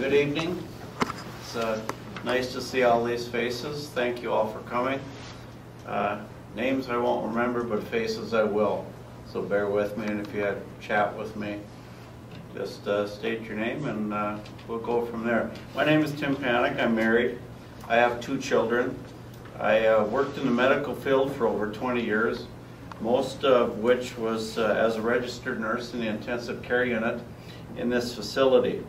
Good evening. It's nice to see all these faces. Thank you all for coming. Names I won't remember, but faces I will. So bear with me, and if you had a chat with me, just state your name and we'll go from there. My name is Tim Panic. I'm married. I have 2 children. I worked in the medical field for over 20 years, most of which was as a registered nurse in the intensive care unit in this facility.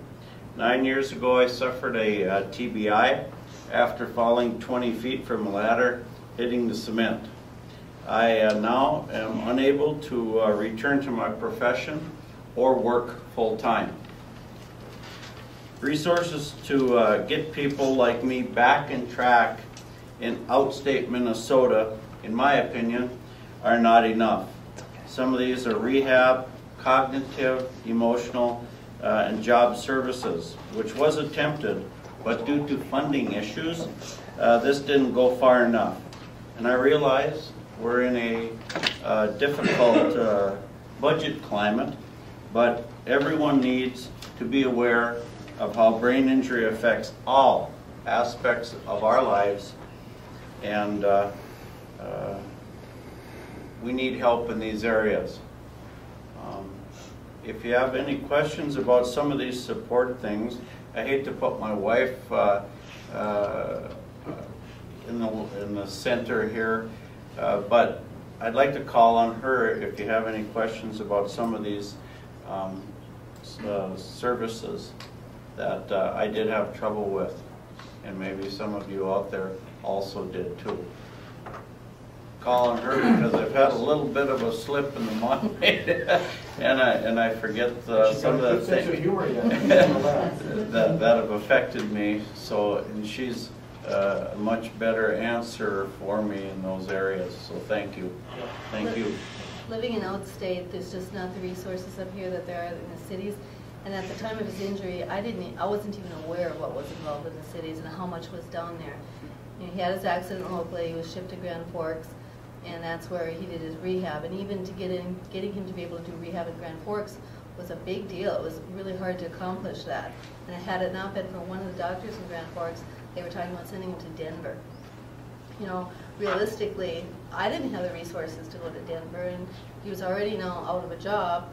9 years ago, I suffered a TBI after falling 20 feet from a ladder, hitting the cement. I now am unable to return to my profession or work full-time. Resources to get people like me back in track in outstate Minnesota, in my opinion, are not enough. Some of these are rehab, cognitive, emotional, and job services, which was attempted, but due to funding issues, this didn't go far enough. And I realize we're in a difficult budget climate, but everyone needs to be aware of how brain injury affects all aspects of our lives, and we need help in these areas. If you have any questions about some of these support things, I hate to put my wife in the center here, but I'd like to call on her if you have any questions about some of these services that I did have trouble with, and maybe some of you out there also did too. Call on her because I've had a little bit of a slip in the mind, and I forget some of the things that have affected me. So, and she's a much better answer for me in those areas. So thank you, thank you. Living in outstate, there's just not the resources up here that there are in the cities. And at the time of his injury, I wasn't even aware of what was involved in the cities and how much was down there. You know, he had his accident locally. He was shipped to Grand Forks, and that's where he did his rehab. And even to getting him to be able to do rehab in Grand Forks was a big deal. It was really hard to accomplish that. And had it not been for one of the doctors in Grand Forks, they were talking about sending him to Denver. You know, realistically, I didn't have the resources to go to Denver, and he was already now out of a job,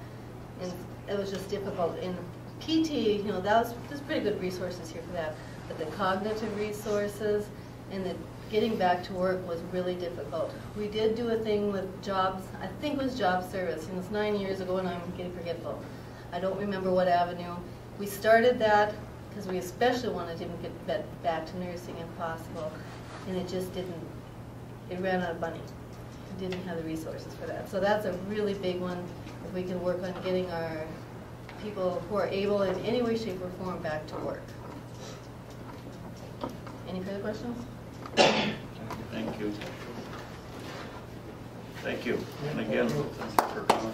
and it was just difficult. In PT, you know, there's pretty good resources here for that, but the cognitive resources and the getting back to work was really difficult. We did do a thing with jobs, I think it was job service, and it's 9 years ago and I'm getting forgetful. I don't remember what avenue. We started that because we especially wanted him to get back to nursing if possible, and it just didn't, it ran out of money. We didn't have the resources for that. So that's a really big one, if we can work on getting our people who are able in any way, shape, or form back to work. Any further questions? Thank you. Thank you. And again, thank you for coming.